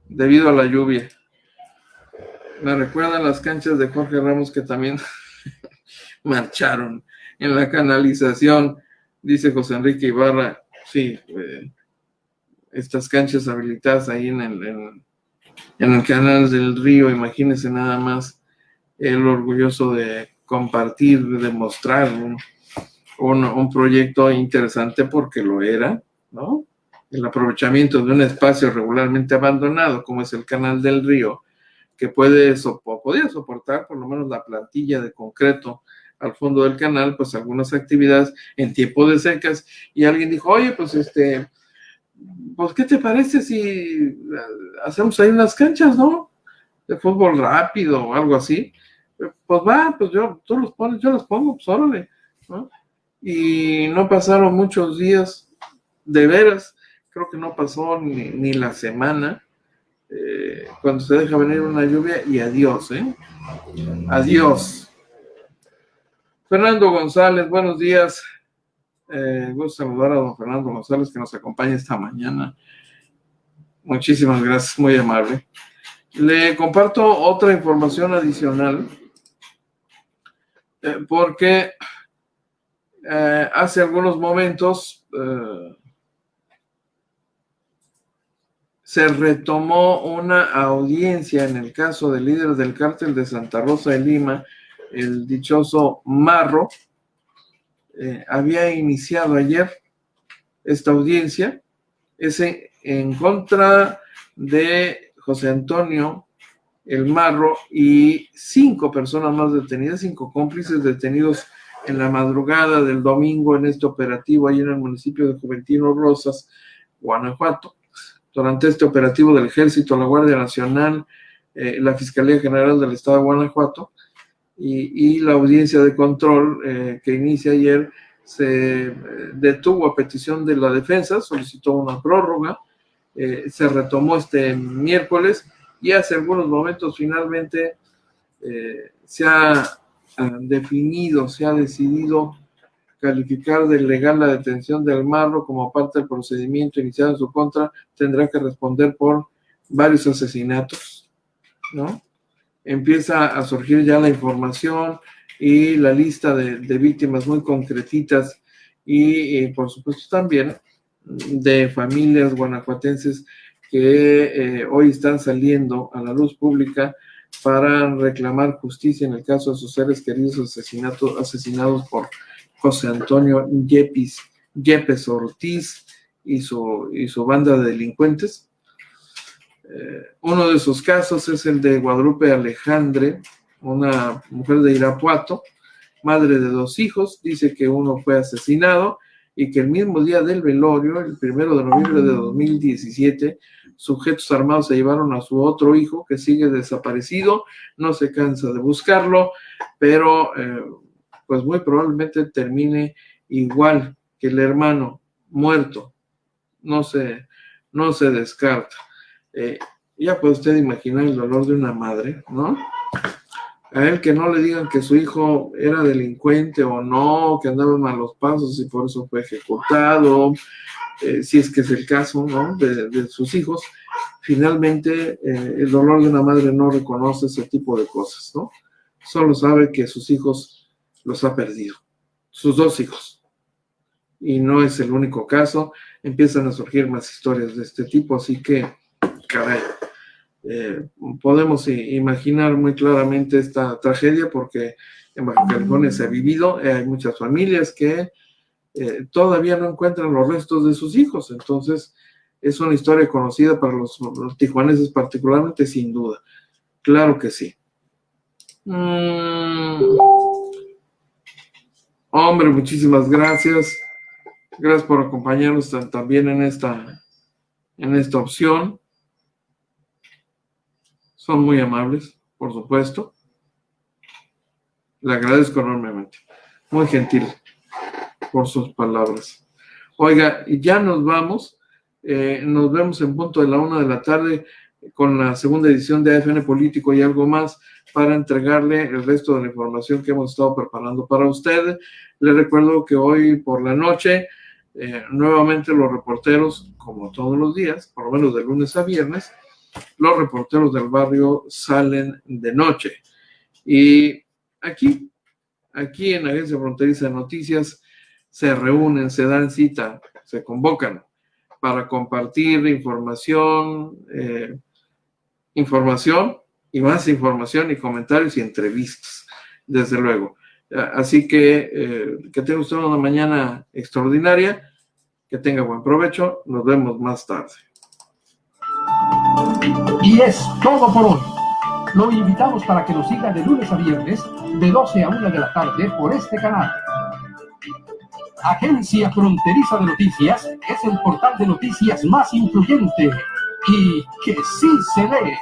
debido a la lluvia. Me recuerdan las canchas de Jorge Ramos que también marcharon en la canalización, dice José Enrique Ibarra. Sí, estas canchas habilitadas ahí en el canal del río. Imagínense nada más, el orgulloso de compartir, de mostrar un proyecto interesante, porque lo era, ¿no? El aprovechamiento de un espacio regularmente abandonado como es el canal del río, que podía soportar por lo menos la plantilla de concreto al fondo del canal, pues algunas actividades en tiempo de secas. Y alguien dijo: oye, pues pues ¿qué te parece si hacemos ahí unas canchas, ¿no? De fútbol rápido o algo así. Pues va, pues tú los pones, yo las pongo, pues órale, ¿no? Y no pasaron muchos días, de veras, creo que no pasó ni la semana, cuando se deja venir una lluvia y adiós, adiós. Fernando González, buenos días. Gusto saludar a don Fernando González que nos acompaña esta mañana. Muchísimas gracias, muy amable. Le comparto otra información adicional porque hace algunos momentos se retomó una audiencia en el caso del líder del cártel de Santa Rosa de Lima, el dichoso Marro. Había iniciado ayer esta audiencia, en contra de José Antonio el Marro y 5 personas más detenidas, 5 cómplices detenidos en la madrugada del domingo en este operativo ahí en el municipio de Juventino Rosas, Guanajuato. Durante este operativo del Ejército, la Guardia Nacional, la Fiscalía General del Estado de Guanajuato y la audiencia de control que inicia ayer se detuvo a petición de la defensa, solicitó una prórroga, se retomó este miércoles y hace algunos momentos finalmente se ha definido, se ha decidido calificar de ilegal la detención del Marro como parte del procedimiento iniciado en su contra. Tendrá que responder por varios asesinatos, ¿no? Empieza a surgir ya la información y la lista de víctimas muy concretitas y por supuesto también de familias guanajuatenses que hoy están saliendo a la luz pública para reclamar justicia en el caso de sus seres queridos asesinados por José Antonio Yepes Ortiz y su banda de delincuentes. Uno de esos casos es el de Guadalupe Alejandre, una mujer de Irapuato, madre de 2 hijos. Dice que uno fue asesinado y que el mismo día del velorio, el 1 de noviembre de 2017, sujetos armados se llevaron a su otro hijo que sigue desaparecido, no se cansa de buscarlo, pero pues muy probablemente termine igual que el hermano, muerto. No se descarta. Ya puede usted imaginar el dolor de una madre, ¿no? A él que no le digan que su hijo era delincuente o no, que andaba en malos pasos y por eso fue ejecutado, si es que es el caso, ¿no? de sus hijos. Finalmente, el dolor de una madre no reconoce ese tipo de cosas, ¿no? Solo sabe que sus hijos los ha perdido, sus 2 hijos. Y no es el único caso, empiezan a surgir más historias de este tipo, así que, caray, podemos imaginar muy claramente esta tragedia porque en Baja California se ha vivido, hay muchas familias que todavía no encuentran los restos de sus hijos, entonces es una historia conocida para los tijuaneses particularmente, sin duda, claro que sí. Hombre, muchísimas gracias. Gracias por acompañarnos también en esta opción. Son muy amables, por supuesto. Le agradezco enormemente. Muy gentil por sus palabras. Oiga, ya nos vamos. Nos vemos en punto de la 1 p.m. con la segunda edición de AFN Político y algo más para entregarle el resto de la información que hemos estado preparando para usted. Le recuerdo que hoy por la noche nuevamente los reporteros, como todos los días, por lo menos de lunes a viernes, los reporteros del barrio salen de noche. Y aquí en la Agencia Fronteriza de Noticias se reúnen, se dan cita, se convocan para compartir información y más información y comentarios y entrevistas, desde luego. Así que tenga usted una mañana extraordinaria, que tenga buen provecho, nos vemos más tarde. Y es todo por hoy. Lo invitamos para que nos siga de lunes a viernes, de 12 a 1 de la tarde por este canal. Agencia Fronteriza de Noticias es el portal de noticias más influyente y que sí se lee.